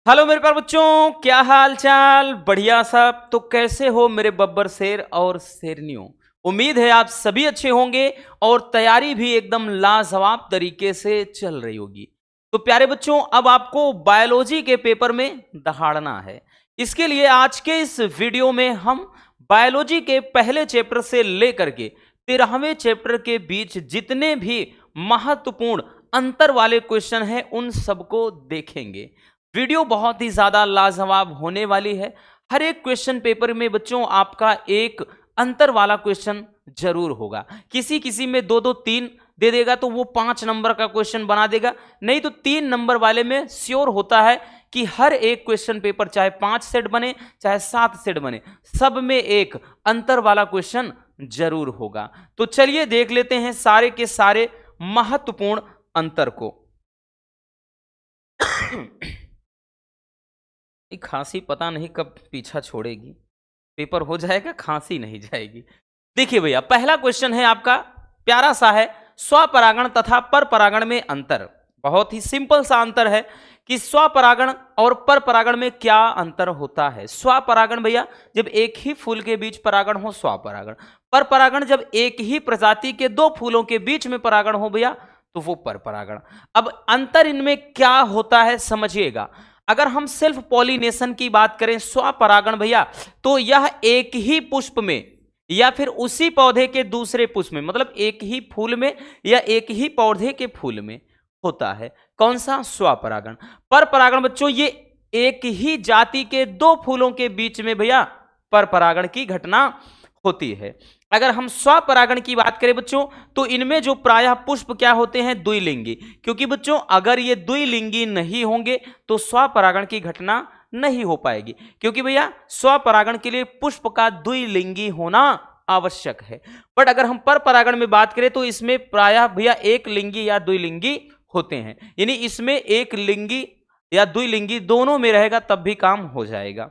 Hello मेरे प्यारे बच्चों, क्या हाल चाल? बढ़िया सब। तो कैसे हो मेरे बब्बर शेर और शेरनियों? उम्मीद है आप सभी अच्छे होंगे और तैयारी भी एकदम लाजवाब तरीके से चल रही होगी। तो प्यारे बच्चों, अब आपको बायोलॉजी के पेपर में दहाड़ना है। इसके लिए आज के इस वीडियो में हम बायोलॉजी के पहले चैप्टर से लेकर के 13वें चैप्टर के बीच जितने भी महत्वपूर्ण अंतर वाले क्वेश्चन हैं उन सबको देखेंगे। वीडियो बहुत ही ज्यादा लाजवाब होने वाली है। हर एक क्वेश्चन पेपर में बच्चों आपका एक अंतर वाला क्वेश्चन जरूर होगा। किसी किसी में दो दो तीन दे देगा तो वो 5 नंबर का क्वेश्चन बना देगा, नहीं तो 3 नंबर वाले में श्योर होता है कि हर एक क्वेश्चन पेपर चाहे 5 सेट बने चाहे 7 सेट बने, सब में एक अंतर वाला क्वेश्चन जरूर होगा। तो चलिए देख लेते हैं सारे के सारे महत्वपूर्ण अंतर को। खांसी पता नहीं कब पीछा छोड़ेगी, पेपर हो जाएगा खांसी नहीं जाएगी। देखिए भैया, पहला क्वेश्चन है आपका, प्यारा सा है, स्वपरागण तथा परपरागण में अंतर। बहुत ही सिंपल सा अंतर है कि स्वपरागण और परपरागण में क्या अंतर होता है। स्वपरागण भैया जब एक ही फूल के बीच परागण हो स्वपरागण, परपरागण जब एक ही प्रजाति के 2 फूलों के बीच में परागण हो भैया तो वो परपरागण। अब अंतर इनमें क्या होता है समझिएगा। अगर हम सेल्फ पॉलिनेशन की बात करें स्वपरागण भैया, तो यह एक ही पुष्प में या फिर उसी पौधे के दूसरे पुष्प में, मतलब एक ही फूल में या एक ही पौधे के फूल में होता है। कौन सा? स्वपरागण। परपरागण बच्चों ये एक ही जाति के 2 फूलों के बीच में भैया परपरागण की घटना होती है। अगर हम स्वपरागण की बात करें बच्चों तो इनमें जो प्रायः पुष्प क्या होते हैं? द्विलिंगी। क्योंकि बच्चों अगर ये द्विलिंगी नहीं होंगे तो स्वपरागण की घटना नहीं हो पाएगी, क्योंकि भैया स्वपरागण के लिए पुष्प का द्विलिंगी होना आवश्यक है। बट अगर हम परपरागण में बात करें तो इसमें प्रायः भैया एक लिंगी या द्विलिंगी होते हैं, यानी इसमें एक लिंगी या द्विलिंगी दोनों में रहेगा तब भी काम हो जाएगा।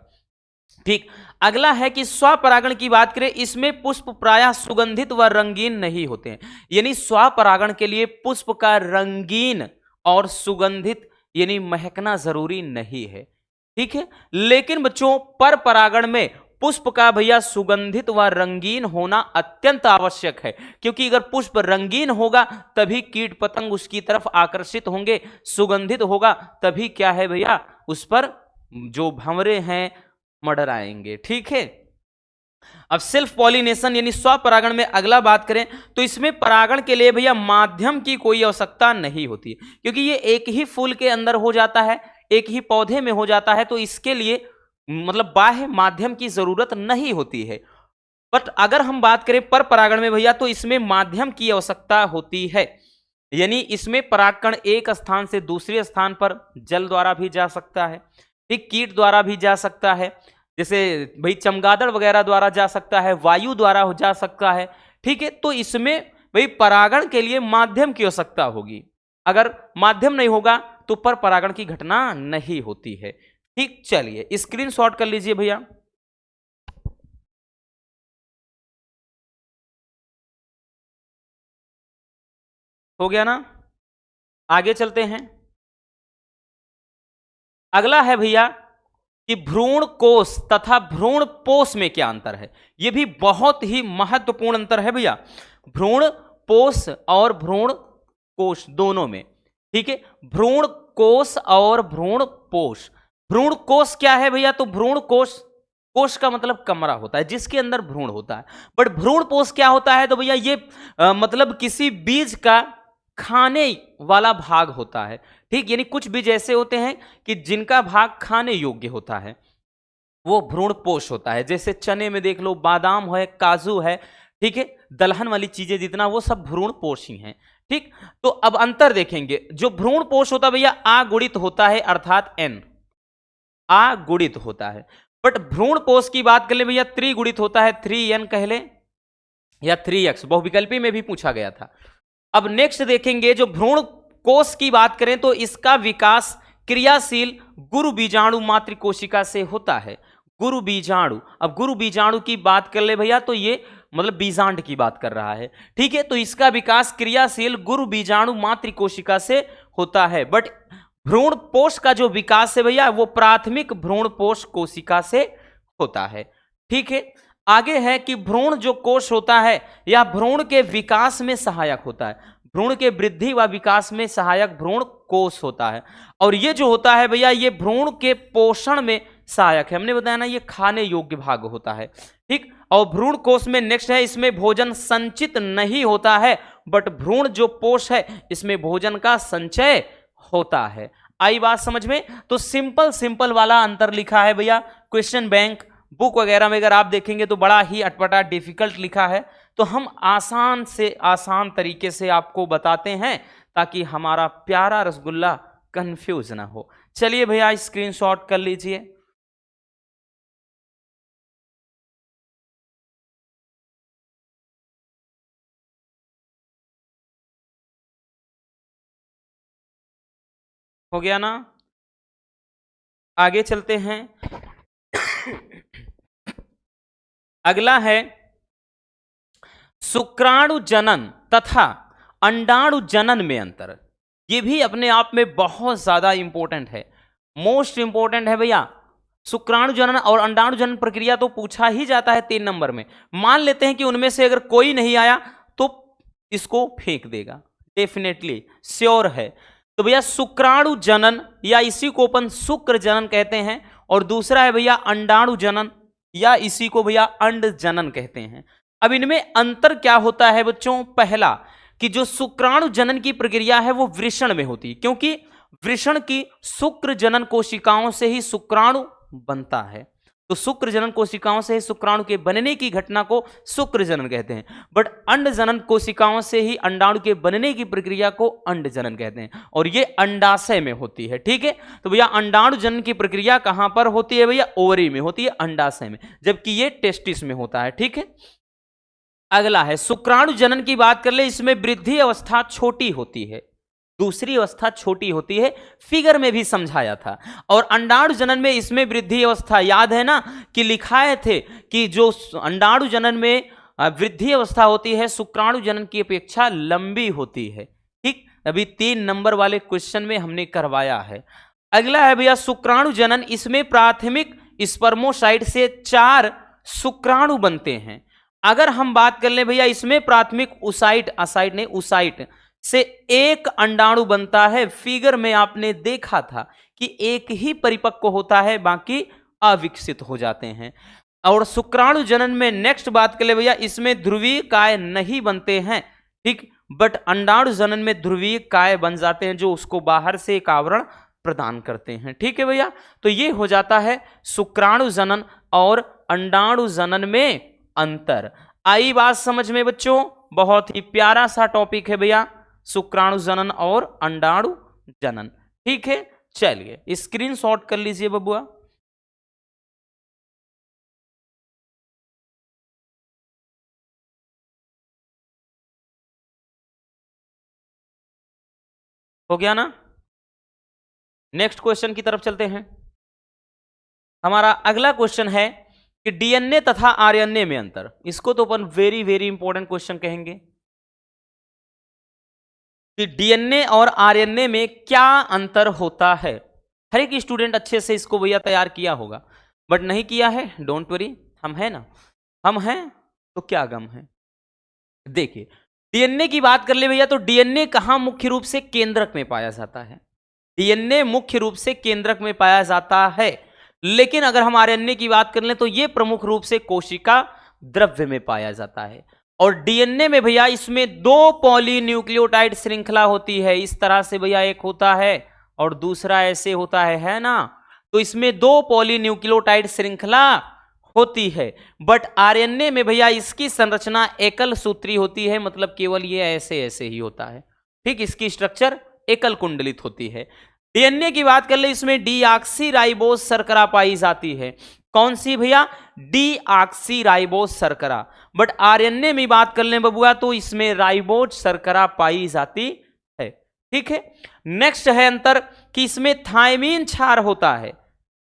ठीक। अगला है कि स्वपरागण की बात करें, इसमें पुष्प प्रायः सुगंधित व रंगीन नहीं होते हैं, यानी स्वपरागण के लिए पुष्प का रंगीन और सुगंधित यानी महकना जरूरी नहीं है। ठीक है। लेकिन बच्चों परपरागण में पुष्प का भैया सुगंधित व रंगीन होना अत्यंत आवश्यक है, क्योंकि अगर पुष्प रंगीन होगा तभी कीट पतंग उसकी तरफ आकर्षित होंगे, सुगंधित होगा तभी क्या है भैया उस पर जो भंवरे हैं मर्डर आएंगे। ठीक है। अब सेल्फ पॉलिनेशन यानी स्वपरागण में अगला बात करें तो इसमें परागण के लिए भैया माध्यम की कोई आवश्यकता नहीं होती, क्योंकि ये एक ही फूल के अंदर हो जाता है, एक ही पौधे में हो जाता है, तो इसके लिए मतलब बाह्य माध्यम की जरूरत नहीं होती है। बट अगर हम बात करें परपरागण में भैया तो इसमें माध्यम की आवश्यकता होती है, यानी इसमें परागकण एक स्थान से दूसरे स्थान पर जल द्वारा भी जा सकता है, ठीक, कीट द्वारा भी जा सकता है, जैसे भाई चमगादड़ वगैरह द्वारा जा सकता है, वायु द्वारा हो जा सकता है। ठीक है। तो इसमें भाई परागण के लिए माध्यम की आवश्यकता होगी, अगर माध्यम नहीं होगा तो पर परागण की घटना नहीं होती है। ठीक। चलिए स्क्रीनशॉट कर लीजिए भैया। हो गया ना? आगे चलते हैं। अगला है भैया कि भ्रूण कोष तथा भ्रूण पोष में क्या अंतर है। यह भी बहुत ही महत्वपूर्ण अंतर है भैया, भ्रूण पोष और भ्रूण कोष दोनों में। ठीक है। भ्रूण कोष और भ्रूण पोष। भ्रूण कोष क्या है भैया? तो भ्रूण कोष, कोष का मतलब कमरा होता है जिसके अंदर भ्रूण होता है। बट भ्रूण पोष क्या होता है? तो भैया ये मतलब किसी बीज का खाने वाला भाग होता है। ठीक। यानी कुछ बीज ऐसे होते हैं कि जिनका भाग खाने योग्य होता है, वो भ्रूण पोष होता है। जैसे चने में देख लो, बादाम है, काजू है, ठीक है, दलहन वाली चीजें जितना वो सब भ्रूण पोष ही हैं। ठीक। तो अब अंतर देखेंगे। जो भ्रूण पोष होता है भैया अगुणित होता है, अर्थात एन अगुणित होता है। बट भ्रूण पोष की बात कर ले भैया त्रिगुणित होता है, 3n कह ले या 3x, बहुविकल्पी में भी पूछा गया था। अब नेक्स्ट देखेंगे, जो भ्रूण कोष की बात करें तो इसका विकास क्रियाशील गुरु बीजाणु मातृ कोशिका से होता है। गुरु बीजाणु, अब गुरु बीजाणु की बात कर ले भैया तो ये मतलब बीजांड की बात कर रहा है। ठीक है। तो इसका विकास क्रियाशील गुरु बीजाणु मातृ कोशिका से होता है। बट भ्रूणपोष का जो विकास है भैया वो प्राथमिक भ्रूणपोष कोशिका से होता है। ठीक है, आगे है कि भ्रूण जो कोष होता है या भ्रूण के विकास में सहायक होता है, भ्रूण के वृद्धि व विकास में सहायक भ्रूण कोष होता है। और ये जो होता है भैया ये भ्रूण के पोषण में सहायक है, हमने बताया ना ये खाने योग्य भाग होता है। ठीक, और भ्रूण कोष में नेक्स्ट है, इसमें भोजन संचित नहीं होता है, बट भ्रूण जो पोष है इसमें भोजन का संचय होता है। आई बात समझ में? तो सिंपल वाला अंतर लिखा है भैया। क्वेश्चन बैंक बुक वगैरह में अगर आप देखेंगे तो बड़ा ही अटपटा डिफिकल्ट लिखा है, तो हम आसान से आसान तरीके से आपको बताते हैं ताकि हमारा प्यारा रसगुल्ला कंफ्यूज ना हो। चलिए भैया स्क्रीनशॉट कर लीजिए। हो गया ना? आगे चलते हैं। अगला है शुक्राणु जनन तथा अंडाणु जनन में अंतर। यह भी अपने आप में बहुत ज्यादा इंपॉर्टेंट है, मोस्ट इंपॉर्टेंट है भैया। शुक्राणु जनन और अंडाणु जनन प्रक्रिया तो पूछा ही जाता है 3 नंबर में। मान लेते हैं कि उनमें से अगर कोई नहीं आया तो इसको फेंक देगा, डेफिनेटली श्योर है। तो भैया शुक्राणु जनन या इसी को अपन शुक्र जनन कहते हैं, और दूसरा है भैया अंडाणु जनन या इसी को भैया अंड जनन कहते हैं। अब इनमें अंतर क्या होता है बच्चों? पहला कि जो शुक्राणु जनन की प्रक्रिया है वो वृषण में होती है, क्योंकि वृषण की शुक्र जनन कोशिकाओं से ही शुक्राणु बनता है। तो शुक्र जनन कोशिकाओं से ही शुक्राणु के बनने की घटना को शुक्र जनन कहते हैं, बट अंड जनन कोशिकाओं से ही अंडाणु के बनने की प्रक्रिया को अंड जनन कहते हैं, और ये अंडाशय में होती है। ठीक है, तो भैया अंडाणु जनन की प्रक्रिया कहां पर होती है भैया? ओवरी में होती है, अंडाशय में, जबकि ये टेस्टिस में होता है। ठीक है, अगला है शुक्राणु जनन की बात कर ले, इसमें वृद्धि अवस्था छोटी होती है, दूसरी अवस्था छोटी होती है, फिगर में भी समझाया था। और अंडाणु जनन में इसमें वृद्धि अवस्था, याद है ना कि लिखाए थे कि जो अंडाणु जनन में वृद्धि अवस्था होती है शुक्राणु जनन की अपेक्षा लंबी होती है। ठीक, अभी 3 नंबर वाले क्वेश्चन में हमने करवाया है। अगला है भैया शुक्राणु जनन, इसमें प्राथमिक स्पर्मोसाइट से 4 शुक्राणु बनते हैं। अगर हम बात कर लें भैया इसमें प्राथमिक उसाइट, असाइट नहीं उसाइट से 1 अंडाणु बनता है। फिगर में आपने देखा था कि एक ही परिपक्व होता है, बाकी अविकसित हो जाते हैं। और शुक्राणु जनन में नेक्स्ट बात कर ले भैया, इसमें ध्रुवीय काय नहीं बनते हैं। ठीक, बट अंडाणु जनन में ध्रुवीय काय बन जाते हैं जो उसको बाहर से एक आवरण प्रदान करते हैं। ठीक है भैया, तो ये हो जाता है शुक्राणु जनन और अंडाणु जनन में अंतर। आई बात समझ में बच्चों? बहुत ही प्यारा सा टॉपिक है भैया शुक्राणु जनन और अंडाणु जनन। ठीक है, चलिए स्क्रीनशॉट कर लीजिए बबुआ। हो गया ना? नेक्स्ट क्वेश्चन की तरफ चलते हैं। हमारा अगला क्वेश्चन है कि डीएनए तथा आरएनए में अंतर। इसको तो अपन वेरी वेरी इंपॉर्टेंट क्वेश्चन कहेंगे कि डीएनए और आरएनए में क्या अंतर होता है। हर एक स्टूडेंट अच्छे से इसको भैया तैयार किया होगा, बट नहीं किया है डोंट वरी, हम हैं ना, हम हैं तो क्या गम है। देखिए डीएनए की बात कर ले भैया, तो डीएनए कहां मुख्य रूप से केंद्रक में पाया जाता है। डीएनए मुख्य रूप से केंद्रक में पाया जाता है, लेकिन अगर हम आरएनए की बात कर लें तो यह प्रमुख रूप से कोशिका द्रव्य में पाया जाता है। और डीएनए में भैया इसमें 2 पॉलीन्यूक्लियोटाइड श्रृंखला होती है। इस तरह से भैया एक होता है और दूसरा ऐसे होता है ना। तो इसमें 2 पॉलीन्यूक्लियोटाइड श्रृंखला होती है, बट आरएनए में भैया इसकी संरचना एकल सूत्री होती है, मतलब केवल ये ऐसे ऐसे ही होता है। ठीक, इसकी स्ट्रक्चर एकल कुंडलित होती है। डीएनए की बात कर ले, इसमें डीऑक्सीराइबोज शर्करा पाई जाती है। कौन सी भैया? डीऑक्सीराइबोज शर्करा। बट आरएनए में बात कर ले बबुआ तो इसमें राइबोज शर्करा पाई जाती है। ठीक है, नेक्स्ट है अंतर कि इसमें थायमीन क्षार होता है।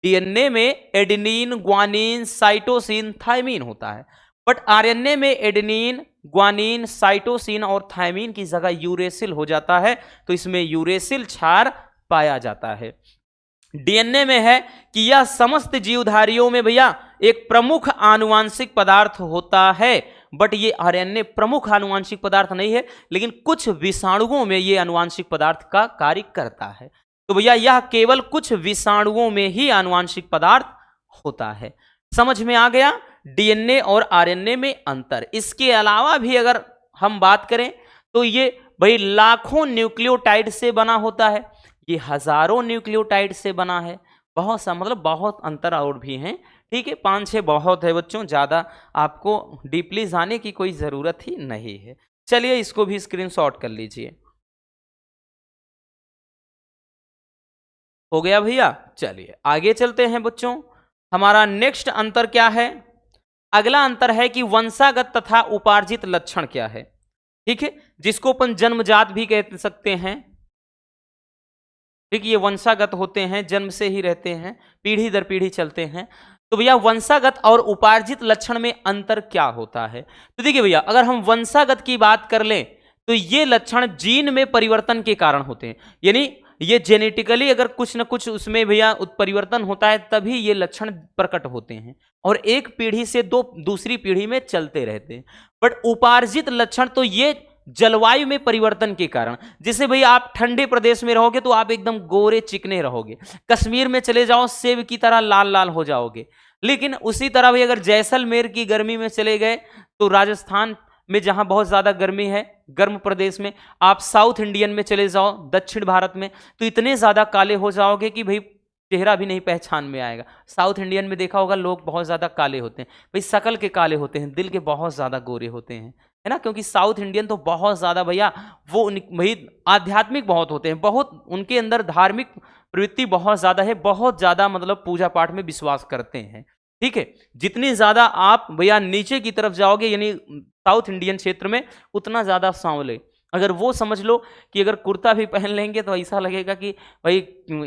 डीएनए में एडेनिन, ग्वानिन, साइटोसिन, थायमीन होता है, बट आरएनए में एडेनिन, ग्वानिन, साइटोसिन और थायमीन की जगह यूरेसिल हो जाता है। तो इसमें यूरेसिल क्षार पाया जाता है। डीएनए में है कि यह समस्त जीवधारियों में भैया एक प्रमुख आनुवांशिक पदार्थ होता है, बट ये आरएनए प्रमुख आनुवांशिक पदार्थ नहीं है, लेकिन कुछ विषाणुओं में ये आनुवांशिक पदार्थ का कार्य करता है। तो भैया यह केवल कुछ विषाणुओं में ही आनुवांशिक पदार्थ होता है। समझ में आ गया डीएनए और आरएनए में अंतर। इसके अलावा भी अगर हम बात करें तो ये भाई लाखों न्यूक्लियोटाइड से बना होता है, ये हजारों न्यूक्लियोटाइड से बना है। बहुत सा मतलब बहुत अंतर और भी हैं, ठीक है। 5-6 बहुत है बच्चों, ज़्यादा आपको डीपली जाने की कोई ज़रूरत ही नहीं है। चलिए इसको भी स्क्रीनशॉट कर लीजिए। हो गया भैया। चलिए आगे चलते हैं बच्चों। हमारा नेक्स्ट अंतर क्या है? अगला अंतर है कि वंशागत तथा उपार्जित लक्षण क्या है, ठीक है, जिसको अपन जन्मजात भी कह सकते हैं। ठीक, ये वंशागत होते हैं, जन्म से ही रहते हैं, पीढ़ी दर पीढ़ी चलते हैं। तो भैया वंशागत और उपार्जित लक्षण में अंतर क्या होता है? तो देखिए भैया, अगर हम वंशागत की बात कर लें तो ये लक्षण जीन में परिवर्तन के कारण होते हैं, यानी ये जेनेटिकली अगर कुछ ना कुछ उसमें भैया उत्परिवर्तन होता है तभी ये लक्षण प्रकट होते हैं और एक पीढ़ी से दूसरी पीढ़ी में चलते रहते हैं। बट उपार्जित लक्षण तो ये जलवायु में परिवर्तन के कारण, जैसे भैया आप ठंडे प्रदेश में रहोगे तो आप एकदम गोरे चिकने रहोगे, कश्मीर में चले जाओ सेब की तरह लाल लाल हो जाओगे। लेकिन उसी तरह भी अगर जैसलमेर की गर्मी में चले गए तो राजस्थान में जहां बहुत ज्यादा गर्मी है, गर्म प्रदेश में, आप साउथ इंडियन में चले जाओ दक्षिण भारत में, तो इतने ज्यादा काले हो जाओगे कि भाई चेहरा भी नहीं पहचान में आएगा। साउथ इंडियन में देखा होगा लोग बहुत ज्यादा काले होते हैं, भाई शकल के काले होते हैं, दिल के बहुत ज्यादा गोरे होते हैं, है ना, क्योंकि साउथ इंडियन तो बहुत ज्यादा भैया वो भाई आध्यात्मिक बहुत होते हैं, बहुत उनके अंदर धार्मिक प्रवृत्ति बहुत ज्यादा है, बहुत ज्यादा मतलब पूजा पाठ में विश्वास करते हैं। ठीक है, जितनी ज्यादा आप भैया नीचे की तरफ जाओगे यानी साउथ इंडियन क्षेत्र में उतना ज्यादा सांवले, अगर वो समझ लो कि अगर कुर्ता भी पहन लेंगे तो ऐसा लगेगा कि भाई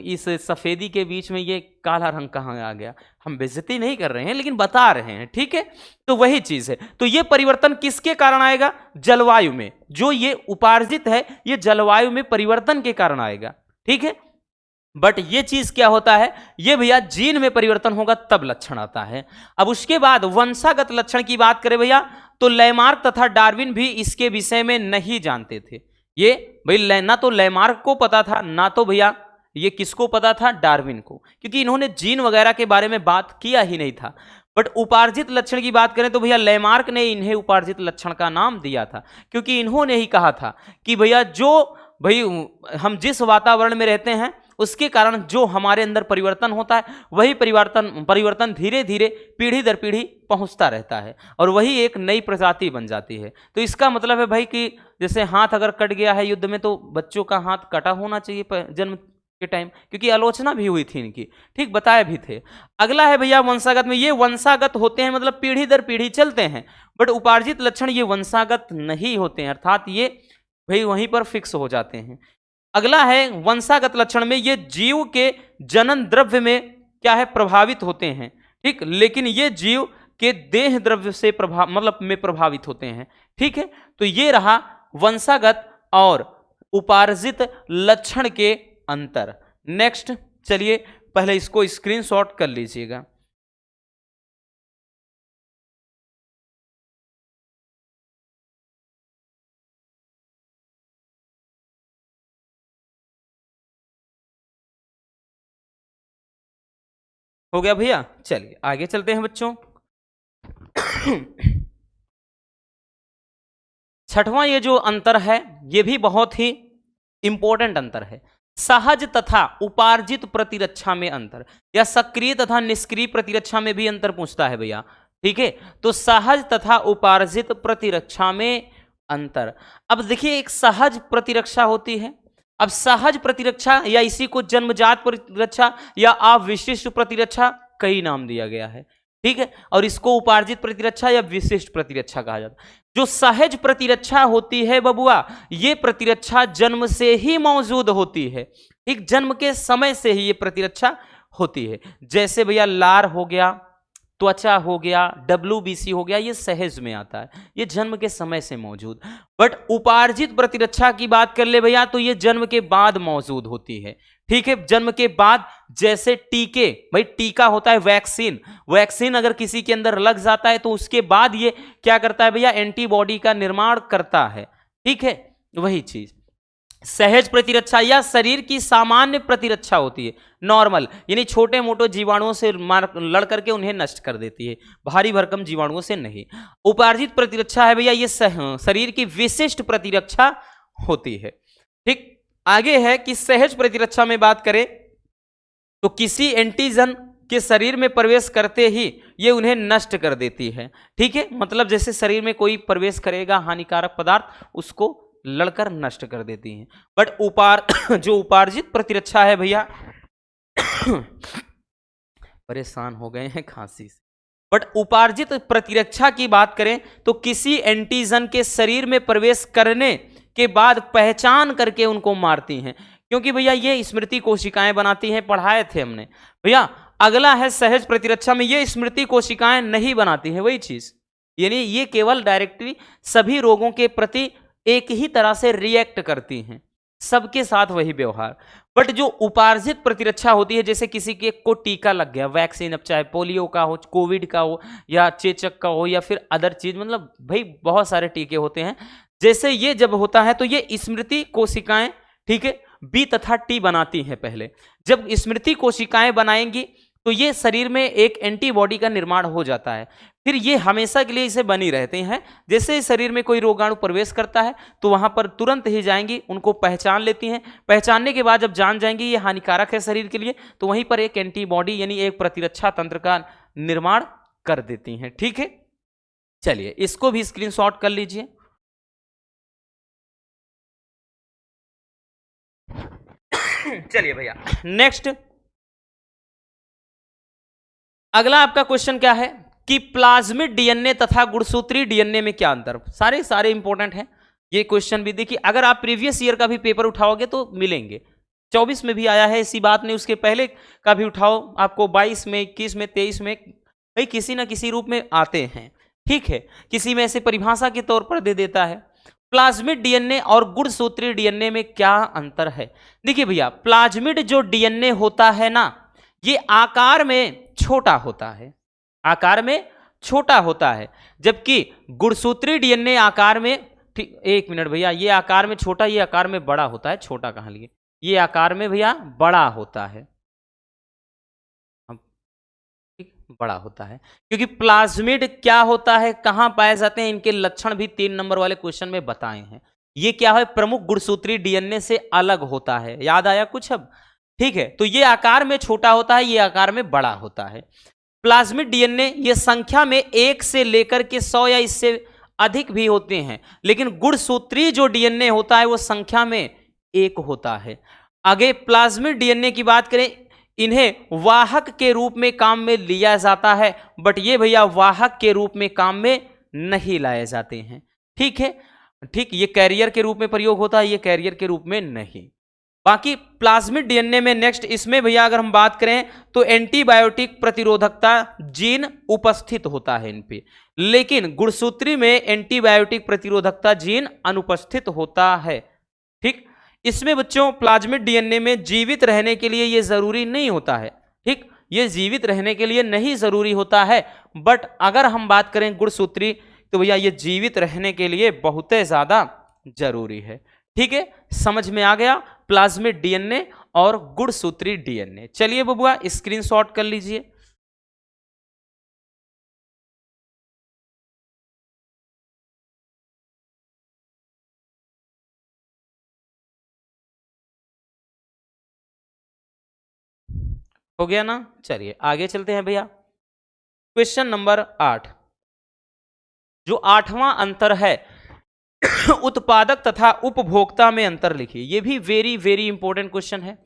इस सफेदी के बीच में ये काला रंग कहाँ आ गया। हम बेइज्जती नहीं कर रहे हैं लेकिन बता रहे हैं, ठीक है। तो वही चीज है, तो ये परिवर्तन किसके कारण आएगा? जलवायु में। जो ये उपार्जित है ये जलवायु में परिवर्तन के कारण आएगा, ठीक है। बट ये चीज क्या होता है, ये भैया जीन में परिवर्तन होगा तब लक्षण आता है। अब उसके बाद वंशागत लक्षण की बात करें भैया तो लैमार्क तथा डार्विन भी इसके विषय में नहीं जानते थे। ये भाई ना तो लैमार्क को पता था ना तो भैया ये किसको पता था, डार्विन को, क्योंकि इन्होंने जीन वगैरह के बारे में बात किया ही नहीं था। बट उपार्जित लक्षण की बात करें तो भैया लैमार्क ने इन्हें उपार्जित लक्षण का नाम दिया था, क्योंकि इन्होंने ही कहा था कि भैया जो भाई हम जिस वातावरण में रहते हैं उसके कारण जो हमारे अंदर परिवर्तन होता है वही परिवर्तन धीरे धीरे पीढ़ी दर पीढ़ी पहुंचता रहता है और वही एक नई प्रजाति बन जाती है। तो इसका मतलब है भाई कि जैसे हाथ अगर कट गया है युद्ध में तो बच्चों का हाथ कटा होना चाहिए जन्म के टाइम, क्योंकि आलोचना भी हुई थी इनकी, ठीक, बताए भी थे। अगला है भैया वंशागत में, ये वंशागत होते हैं मतलब पीढ़ी दर पीढ़ी चलते हैं, बट उपार्जित लक्षण ये वंशागत नहीं होते हैं, अर्थात ये भाई वहीं पर फिक्स हो जाते हैं। अगला है वंशागत लक्षण में ये जीव के जनन द्रव्य में क्या है, प्रभावित होते हैं, ठीक, लेकिन ये जीव के देह द्रव्य से प्रभावित होते हैं, ठीक है। तो ये रहा वंशागत और उपार्जित लक्षण के अंतर। नेक्स्ट चलिए पहले इसको स्क्रीनशॉट कर लीजिएगा। हो गया भैया, चलिए आगे चलते हैं बच्चों। छठवां ये जो अंतर है ये भी बहुत ही इंपॉर्टेंट अंतर है, सहज तथा उपार्जित प्रतिरक्षा में अंतर, या सक्रिय तथा निष्क्रिय प्रतिरक्षा में भी अंतर पूछता है भैया, ठीक है। तो सहज तथा उपार्जित प्रतिरक्षा में अंतर। अब देखिए एक सहज प्रतिरक्षा होती है, अब सहज प्रतिरक्षा या इसी को जन्मजात प्रतिरक्षा या अविशिष्ट प्रतिरक्षा कई नाम दिया गया है, ठीक है, और इसको उपार्जित प्रतिरक्षा या विशिष्ट प्रतिरक्षा कहा जाता है। जो सहज प्रतिरक्षा होती है बबुआ, ये प्रतिरक्षा जन्म से ही मौजूद होती है, ठीक, जन्म के समय से ही ये प्रतिरक्षा होती है। जैसे भैया लार हो गया, त्वचा हो गया, WBC हो गया, ये सहज में आता है, ये जन्म के समय से मौजूद। बट उपार्जित प्रतिरक्षा की बात कर ले भैया तो ये जन्म के बाद मौजूद होती है। ठीक है, जन्म के बाद, जैसे टीके, भाई टीका होता है वैक्सीन, वैक्सीन अगर किसी के अंदर लग जाता है तो उसके बाद ये क्या करता है भैया, एंटीबॉडी का निर्माण करता है। ठीक है, वही चीज सहज प्रतिरक्षा या शरीर की सामान्य प्रतिरक्षा होती है, नॉर्मल, यानी छोटे मोटे जीवाणुओं से लड़ करके उन्हें नष्ट कर देती है, भारी भरकम जीवाणुओं से नहीं। उपार्जित प्रतिरक्षा है भैया, ये शरीर की विशिष्ट प्रतिरक्षा होती है। ठीक, आगे है कि सहज प्रतिरक्षा में बात करें तो किसी एंटीजन के शरीर में प्रवेश करते ही ये उन्हें नष्ट कर देती है। ठीक है, मतलब जैसे शरीर में कोई प्रवेश करेगा हानिकारक पदार्थ, उसको लड़कर नष्ट कर देती हैं। बट जो उपार्जित प्रतिरक्षा है भैया परेशान हो गए हैं खांसी से। बट उपार्जित प्रतिरक्षा की बात करें तो किसी एंटीजन के शरीर में प्रवेश करने के बाद पहचान करके उनको मारती हैं, क्योंकि भैया ये स्मृति कोशिकाएं बनाती हैं, पढ़ाए थे हमने भैया। अगला है सहज प्रतिरक्षा में ये स्मृति कोशिकाएं नहीं बनाती हैं, वही चीज, यानी ये केवल डायरेक्टली सभी रोगों के प्रति एक ही तरह से रिएक्ट करती हैं, सबके साथ वही व्यवहार। बट जो उपार्जित प्रतिरक्षा होती है, जैसे किसी के को टीका लग गया, वैक्सीन, अब चाहे पोलियो का हो, कोविड का हो, या चेचक का हो, या फिर अदर चीज, मतलब भाई बहुत सारे टीके होते हैं। जैसे ये जब होता है तो ये स्मृति कोशिकाएं, ठीक है, बी तथा टी बनाती हैं पहले। जब स्मृति कोशिकाएं बनाएंगी तो ये शरीर में एक एंटीबॉडी का निर्माण हो जाता है, फिर ये हमेशा के लिए इसे बनी रहते हैं। जैसे शरीर में कोई रोगाणु प्रवेश करता है तो वहां पर तुरंत ही जाएंगी, उनको पहचान लेती हैं। पहचानने के बाद जब जान जाएंगी ये हानिकारक है शरीर के लिए, तो वहीं पर एक एंटीबॉडी यानी एक प्रतिरक्षा तंत्र का निर्माण कर देती हैं। ठीक है, चलिए इसको भी स्क्रीनशॉट कर लीजिए। चलिए भैया नेक्स्ट, अगला आपका क्वेश्चन क्या है कि प्लाज्मिड डीएनए तथा गुणसूत्री डीएनए में क्या अंतर। सारे इंपॉर्टेंट हैं ये क्वेश्चन भी। देखिए अगर आप प्रीवियस ईयर का भी पेपर उठाओगे तो मिलेंगे, 24 में भी आया है, ऐसी बात नहीं, उसके पहले का भी उठाओ, आपको 22 में, 21 में, 23 में भाई किसी ना किसी रूप में आते हैं। ठीक है, किसी में ऐसे परिभाषा के तौर पर दे देता है। प्लाज्मिड डीएनए और गुणसूत्री डीएनए में क्या अंतर है। देखिए भैया प्लाज्मिड जो डीएनए होता है ना, ये आकार में छोटा होता है, आकार में छोटा होता है, जबकि गुणसूत्री डीएनए आकार में, ठीक एक मिनट भैया, ये आकार में छोटा, ये आकार में बड़ा होता है, छोटा कहां लिए, ये आकार में भैया बड़ा होता है, ठीक बड़ा होता है। क्योंकि प्लाज्मिड क्या होता है, कहां पाए जाते हैं, इनके लक्षण भी 3 नंबर वाले क्वेश्चन में बताए हैं। ये क्या है, प्रमुख गुणसूत्री डीएनए से अलग होता है, याद आया कुछ अब। ठीक है, तो ये आकार में छोटा होता है, ये आकार में बड़ा होता है। प्लाज्मिड डीएनए ये संख्या में 1 से लेकर के 100 या इससे अधिक भी होते हैं, लेकिन गुणसूत्री जो डीएनए होता है वो संख्या में 1 होता है। आगे प्लाज्मिड डीएनए की बात करें, इन्हें वाहक के रूप में काम में लिया जाता है, बट ये भैया वाहक के रूप में काम में नहीं लाए जाते हैं। ठीक है, ठीक, ये कैरियर के रूप में प्रयोग होता है, ये कैरियर के रूप में नहीं। बाकी प्लाज्मिड डीएनए में नेक्स्ट, इसमें भैया अगर हम बात करें तो एंटीबायोटिक प्रतिरोधकता जीन उपस्थित होता है इन पे, लेकिन गुणसूत्री में एंटीबायोटिक प्रतिरोधकता जीन अनुपस्थित होता है। ठीक, इसमें बच्चों प्लाज्मिड डीएनए में जीवित रहने के लिए ये जरूरी नहीं होता है। ठीक, ये जीवित रहने के लिए नहीं जरूरी होता है, बट अगर हम बात करें गुणसूत्री तो भैया ये जीवित रहने के लिए बहुत ज्यादा जरूरी है। ठीक है, समझ में आ गया प्लाज्मिड डीएनए और गुणसूत्री डीएनए। चलिए बबुआ स्क्रीनशॉट कर लीजिए। हो गया ना, चलिए आगे चलते हैं भैया। क्वेश्चन नंबर 8, जो 8वां अंतर है उत्पादक तथा उपभोक्ता में अंतर लिखिए। यह भी वेरी वेरी इंपॉर्टेंट क्वेश्चन है।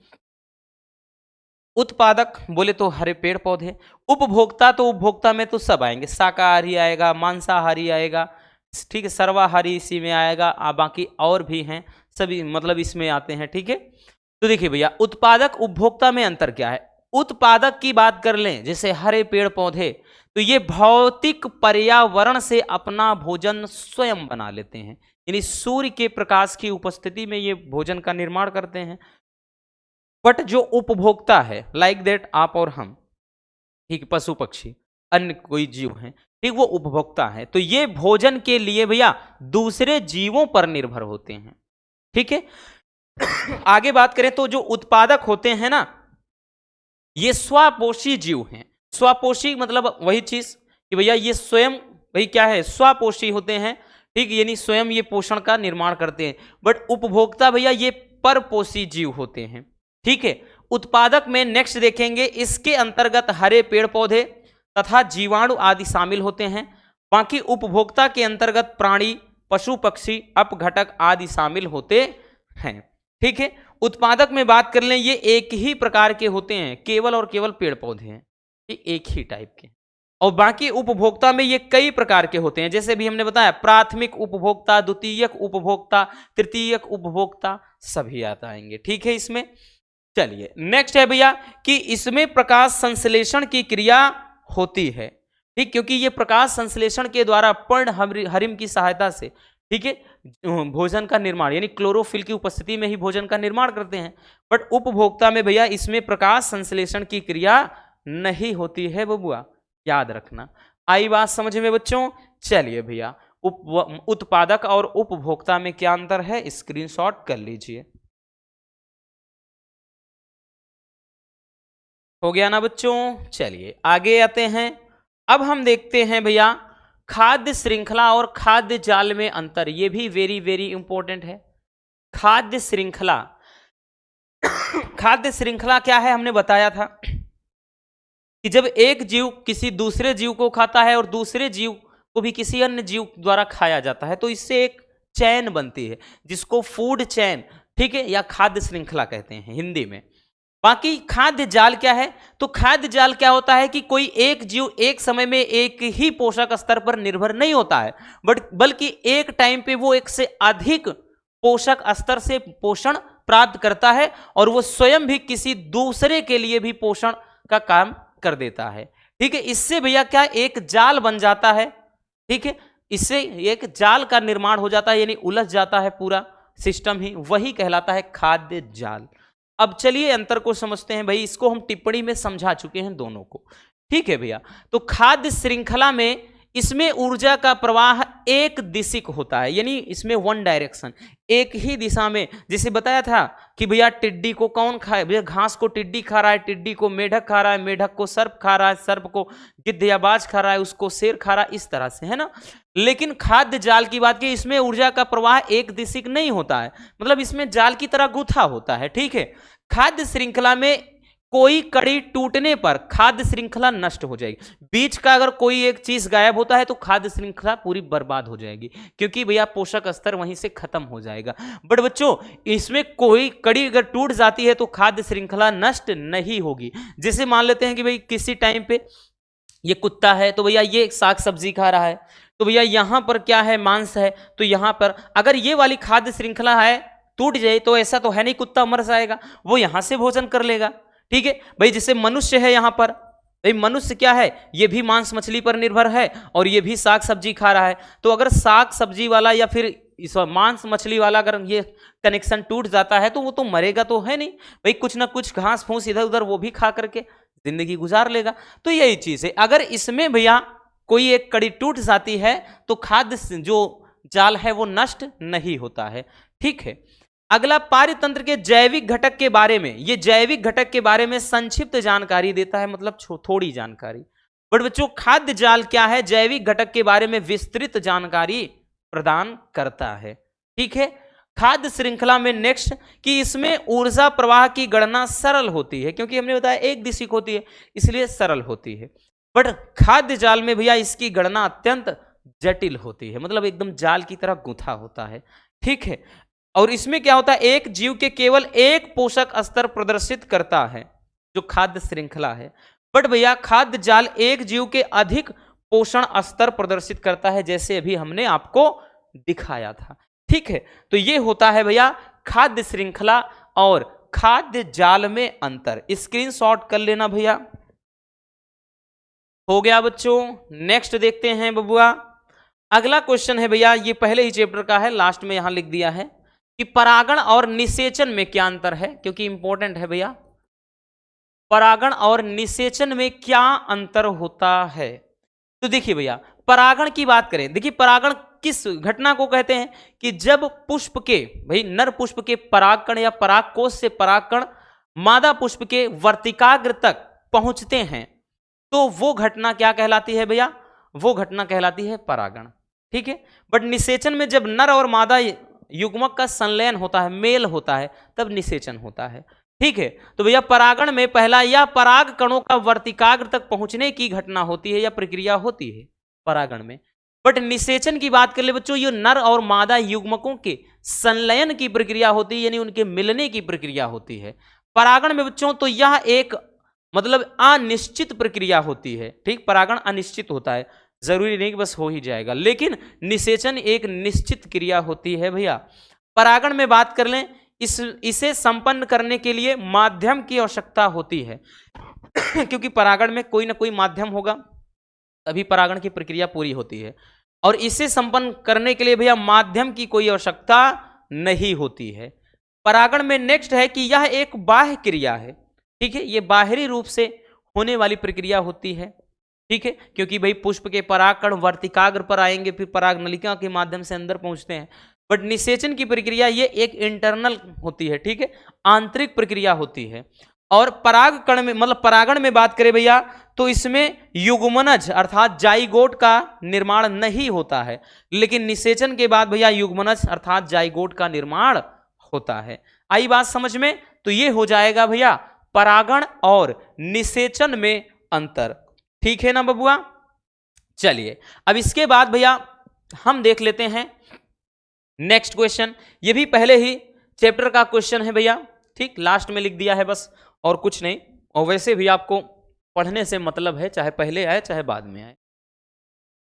उत्पादक बोले तो हरे पेड़ पौधे, उपभोक्ता तो उपभोक्ता में तो सब आएंगे, शाकाहारी आएगा, मांसाहारी आएगा, ठीक है, सर्वाहारी इसी में आएगा, बाकी और भी हैं सभी, मतलब इसमें आते हैं। ठीक है, तो देखिए भैया उत्पादक उपभोक्ता में अंतर क्या है। उत्पादक की बात कर लें जैसे हरे पेड़ पौधे, तो ये भौतिक पर्यावरण से अपना भोजन स्वयं बना लेते हैं, यानी सूर्य के प्रकाश की उपस्थिति में ये भोजन का निर्माण करते हैं। बट जो उपभोक्ता है, लाइक दैट आप और हम, ठीक, पशु पक्षी अन्य कोई जीव हैं, ठीक, वो उपभोक्ता है, तो ये भोजन के लिए भैया दूसरे जीवों पर निर्भर होते हैं। ठीक है, आगे बात करें तो जो उत्पादक होते हैं ना, ये स्वपोषी जीव हैं। स्वपोषी मतलब वही चीज कि भैया ये स्वयं भाई क्या है, स्वपोषी होते हैं, ठीक, यानी स्वयं ये पोषण का निर्माण करते हैं। बट उपभोक्ता भैया ये परपोषी जीव होते हैं। ठीक है, उत्पादक में नेक्स्ट देखेंगे, इसके अंतर्गत हरे पेड़ पौधे तथा जीवाणु आदि शामिल होते हैं। बाकी उपभोक्ता के अंतर्गत प्राणी, पशु पक्षी, अपघटक आदि शामिल होते हैं। ठीक है, उत्पादक में बात कर लें, ये एक ही प्रकार के होते हैं, केवल और केवल पेड़ पौधे हैं, एक ही टाइप के। और बाकी उपभोक्ता में ये कई प्रकार के होते हैं, जैसे भी हमने बताया प्राथमिक उपभोक्ता, द्वितीयक उपभोक्ता, तृतीयक उपभोक्ता, सभी आता आएंगे। ठीक है, इसमें चलिए नेक्स्ट है भैया कि इसमें प्रकाश संश्लेषण की क्रिया होती है। ठीक, क्योंकि ये प्रकाश संश्लेषण के द्वारा पर्ण हरिम की सहायता से, ठीक है, भोजन का निर्माण, यानी क्लोरोफिल की उपस्थिति में ही भोजन का निर्माण करते हैं। बट उपभोक्ता में भैया इसमें प्रकाश संश्लेषण की क्रिया नहीं होती है बबुआ, याद रखना। आई बात समझ में बच्चों? चलिए भैया, उत्पादक और उपभोक्ता में क्या अंतर है, स्क्रीनशॉट कर लीजिए। हो गया ना बच्चों? चलिए आगे आते हैं। अब हम देखते हैं भैया खाद्य श्रृंखला और खाद्य जाल में अंतर, ये भी वेरी वेरी इंपॉर्टेंट है। खाद्य श्रृंखला, खाद्य श्रृंखला क्या है, हमने बताया था कि जब एक जीव किसी दूसरे जीव को खाता है और दूसरे जीव को भी किसी अन्य जीव द्वारा खाया जाता है, तो इससे एक चैन बनती है जिसको फूड चैन, ठीक है, या खाद्य श्रृंखला कहते हैं हिंदी में। बाकी खाद्य जाल क्या है, तो खाद्य जाल क्या होता है कि कोई एक जीव एक समय में एक ही पोषक स्तर पर निर्भर नहीं होता है, बल्कि एक टाइम पे वो एक से अधिक पोषक स्तर से पोषण प्राप्त करता है और वो स्वयं भी किसी दूसरे के लिए भी पोषण का काम कर देता है। ठीक है, इससे भैया क्या एक जाल बन जाता है। ठीक है, इससे एक जाल का निर्माण हो जाता है, यानी उलझ जाता है पूरा सिस्टम ही, वही कहलाता है खाद्य जाल। अब चलिए अंतर को समझते हैं भाई, इसको हम टिप्पणी में समझा चुके हैं दोनों को। ठीक है भैया, तो खाद्य श्रृंखला में इसमें ऊर्जा का प्रवाह एक दिशिक होता है, यानी इसमें वन डायरेक्शन, एक ही दिशा में। जैसे बताया था कि भैया टिड्डी को कौन खाए, भैया घास को टिड्डी खा रहा है, टिड्डी को मेढक खा रहा है, मेढक को सर्प खा रहा है, सर्प को गिद्ध या बाज खा रहा है, उसको शेर खा रहा है, इस तरह से, है ना। लेकिन खाद्य जाल की बात की, इसमें ऊर्जा का प्रवाह एक दिशिक नहीं होता है, मतलब इसमें जाल की तरह गुथा होता है। ठीक है, खाद्य श्रृंखला में कोई कड़ी टूटने पर खाद्य श्रृंखला नष्ट हो जाएगी। बीच का अगर कोई एक चीज गायब होता है तो खाद्य श्रृंखला पूरी बर्बाद हो जाएगी, क्योंकि भैया पोषक स्तर वहीं से खत्म हो जाएगा। बट बच्चों, इसमें कोई कड़ी अगर टूट जाती है तो खाद्य श्रृंखला नष्ट नहीं होगी। जैसे मान लेते हैं कि भाई किसी टाइम पे ये कुत्ता है, तो भैया ये साग सब्जी खा रहा है, तो भैया यहां पर क्या है, मांस है, तो यहां पर अगर ये वाली खाद्य श्रृंखला है टूट जाए तो ऐसा तो है नहीं कुत्ता मर जाएगा, वो यहां से भोजन कर लेगा। ठीक है भाई, जैसे मनुष्य है यहां पर, भाई मनुष्य क्या है, ये भी मांस मछली पर निर्भर है और ये भी साग सब्जी खा रहा है। तो अगर साग सब्जी वाला या फिर इस मांस मछली वाला अगर ये कनेक्शन टूट जाता है तो वो तो मरेगा तो है नहीं भाई, कुछ ना कुछ घास फूस इधर उधर वो भी खा करके जिंदगी गुजार लेगा। तो यही चीज है, अगर इसमें भैया कोई एक कड़ी टूट जाती है तो खाद्य जो जाल है वो नष्ट नहीं होता है। ठीक है, अगला पारतंत्र के जैविक घटक के बारे में, ये जैविक घटक के बारे में संक्षिप्त जानकारी देता है, मतलब थोड़ी जानकारी। बट बच्चों खाद्य जाल क्या है, जैविक घटक के बारे में विस्तृत जानकारी प्रदान करता है। ठीक है, खाद्य श्रृंखला में नेक्स्ट कि इसमें ऊर्जा प्रवाह की गणना सरल होती है, क्योंकि हमने बताया एक दिशिक होती है इसलिए सरल होती है। बट खाद्य जाल में भैया इसकी गणना अत्यंत जटिल होती है, मतलब एकदम जाल की तरह गुंथा होता है। ठीक है, और इसमें क्या होता है, एक जीव के केवल एक पोषक स्तर प्रदर्शित करता है जो खाद्य श्रृंखला है। बट भैया खाद्य जाल एक जीव के अधिक पोषण स्तर प्रदर्शित करता है, जैसे अभी हमने आपको दिखाया था। ठीक है, तो ये होता है भैया खाद्य श्रृंखला और खाद्य जाल में अंतर। स्क्रीनशॉट कर लेना भैया। हो गया बच्चों। नेक्स्ट देखते हैं बबुआ। अगला क्वेश्चन है भैया, ये पहले ही चैप्टर का है, लास्ट में यहां लिख दिया है कि परागण और निषेचन में क्या अंतर है, क्योंकि इंपॉर्टेंट है भैया। परागण और निषेचन में क्या अंतर होता है? तो देखिए भैया, परागण की बात करें, देखिए परागण किस घटना को कहते हैं कि जब पुष्प के, भाई नर पुष्प के परागकण या परागकोश से परागकण मादा पुष्प के वर्तिकाग्र तक पहुंचते हैं, तो वो घटना क्या कहलाती है भैया? वो घटना कहलाती है परागण। ठीक है। बट निषेचन में जब नर और मादा युग्मक का संलयन होता है, मेल होता है, तब निषेचन होता है। ठीक है। तो भैया परागण में पहला या पराग कणों का वर्तिकाग्र तक पहुंचने की घटना होती है या प्रक्रिया होती है परागण में। बट निषेचन की बात कर ले बच्चों, ये नर और मादा युग्मकों के संलयन की प्रक्रिया होती है, यानी उनके मिलने की प्रक्रिया होती है। परागण में बच्चों तो यह एक मतलब अनिश्चित प्रक्रिया होती है। ठीक, परागण अनिश्चित होता है, जरूरी नहीं कि बस हो ही जाएगा, लेकिन निषेचन एक निश्चित क्रिया होती है भैया। परागण में बात कर लें, इसे संपन्न करने के लिए माध्यम की आवश्यकता होती है क्योंकि परागण में कोई ना कोई माध्यम होगा, तभी परागण की प्रक्रिया पूरी होती है। और इसे संपन्न करने के लिए भैया माध्यम की कोई आवश्यकता नहीं होती है। परागण में नेक्स्ट है कि यह एक बाह्य क्रिया है। ठीक है, ये बाहरी रूप से होने वाली प्रक्रिया होती है। ठीक है, क्योंकि भाई पुष्प के परागकण वर्तिकाग्र पर आएंगे, फिर पराग नलिका के माध्यम से अंदर पहुंचते हैं। बट निषेचन की प्रक्रिया ये एक इंटरनल होती है। ठीक है, आंतरिक प्रक्रिया होती है। और परागकण में मतलब परागण में बात करें भैया, तो इसमें युग्मनज अर्थात जाइगोट का निर्माण नहीं होता है, लेकिन निषेचन के बाद भैया युग्मनज अर्थात जाइगोट का निर्माण होता है। आई बात समझ में? तो ये हो जाएगा भैया परागण और निषेचन में अंतर। ठीक है ना बबुआ? चलिए अब इसके बाद भैया हम देख लेते हैं नेक्स्ट क्वेश्चन। ये भी पहले ही चैप्टर का क्वेश्चन है भैया। ठीक, लास्ट में लिख दिया है बस, और कुछ नहीं। और वैसे भी आपको पढ़ने से मतलब है, चाहे पहले आए चाहे बाद में आए,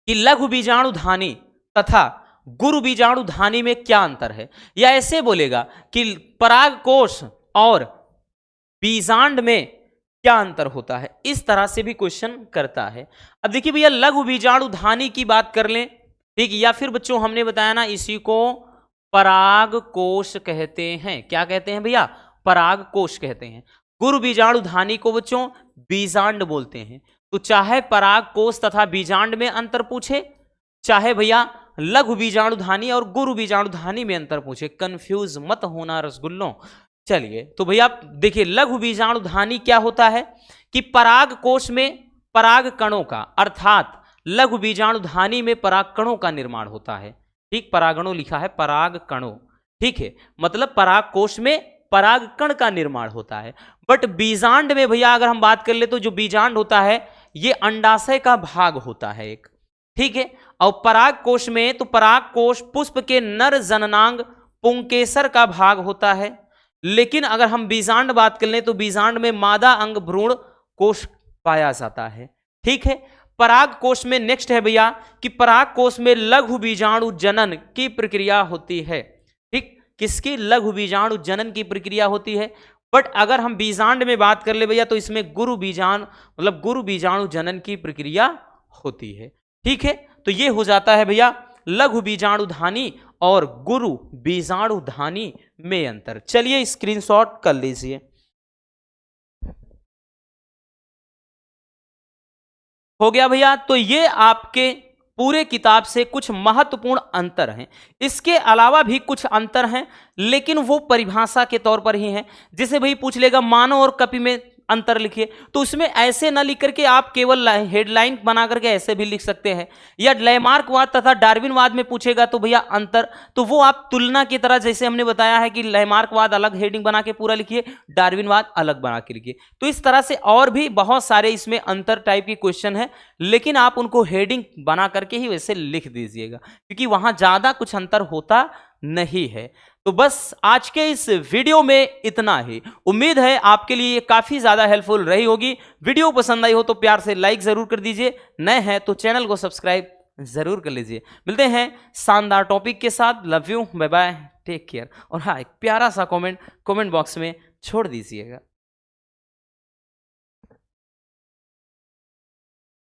कि लघु बीजाणु धानी तथा गुरु बीजाणु धानी में क्या अंतर है। या ऐसे बोलेगा कि परागकोश और बीजांड में क्या अंतर होता है, इस तरह से भी क्वेश्चन करता है। अब देखिए भैया, लघु बीजाणु धानी की बात कर लें, ठीक, या फिर बच्चों हमने बताया ना, इसी को परागकोश कहते हैं। क्या कहते हैं भैया? परागकोश कहते हैं। गुरु बीजाणु धानी को बच्चों बीजांड बोलते हैं। तो चाहे परागकोश तथा बीजांड में अंतर पूछे, चाहे भैया लघु बीजाणु धानी और गुरु बीजाणु धानी में अंतर पूछे, कंफ्यूज मत होना रसगुल्लों। चलिए तो भैया देखिए, लघु बीजाणु धानी क्या होता है कि परागकोश में पराग कणों का अर्थात लघु बीजाणु धानी में पराग कणों का निर्माण होता है। ठीक, परागणों लिखा है, पराग कणों। ठीक है, मतलब परागकोश में पराग कण का निर्माण होता है। बट बीजांड में भैया अगर हम बात कर ले, तो जो बीजांड होता है ये अंडाशय का भाग होता है एक। ठीक है, और परागकोश में तो परागकोश पुष्प के नर जननांग पुंकेसर का भाग होता है। लेकिन अगर हम बीजांड बात कर लें, तो बीजांड में मादा अंग भ्रूण कोश पाया जाता है। ठीक है, परागकोश में नेक्स्ट है भैया कि परागकोश में लघु बीजाणु जनन की प्रक्रिया होती है। ठीक, किसकी? लघु बीजाणु जनन की प्रक्रिया होती है। बट अगर हम बीजांड में बात कर ले भैया, तो इसमें गुरु बीजाणु मतलब गुरु बीजाणु जनन की प्रक्रिया होती है। ठीक है, तो ये हो जाता है भैया लघु बीजाणु धानी और गुरु बीजाणु धानी में अंतर। चलिए स्क्रीनशॉट कर लीजिए। हो गया भैया। तो ये आपके पूरे किताब से कुछ महत्वपूर्ण अंतर हैं। इसके अलावा भी कुछ अंतर हैं, लेकिन वो परिभाषा के तौर पर ही हैं। जैसे भाई पूछ लेगा मानव और कपि में अंतर लिखिए, तो उसमें ऐसे ना लिख करके आप केवल हेडलाइन बना करके ऐसे भी लिख सकते हैं। या लैमार्कवाद तथा डार्विनवाद में पूछेगा तो भैया अंतर, तो वो आप तुलना की तरह, जैसे हमने बताया है कि लैमार्कवाद अलग हेडिंग बना के पूरा लिखिए, डार्विनवाद अलग बना के लिखिए। तो इस तरह से और भी बहुत सारे इसमें अंतर टाइप के क्वेश्चन है, लेकिन आप उनको हेडिंग बना करके ही वैसे लिख दीजिएगा, क्योंकि वहां ज्यादा कुछ अंतर होता नहीं है। तो बस आज के इस वीडियो में इतना ही। उम्मीद है आपके लिए ये काफी ज्यादा हेल्पफुल रही होगी। वीडियो पसंद आई हो तो प्यार से लाइक जरूर कर दीजिए, नए हैं तो चैनल को सब्सक्राइब जरूर कर लीजिए। मिलते हैं शानदार टॉपिक के साथ। Love you, bye bye, take care. और हाँ, एक प्यारा सा कमेंट बॉक्स में छोड़ दीजिएगा।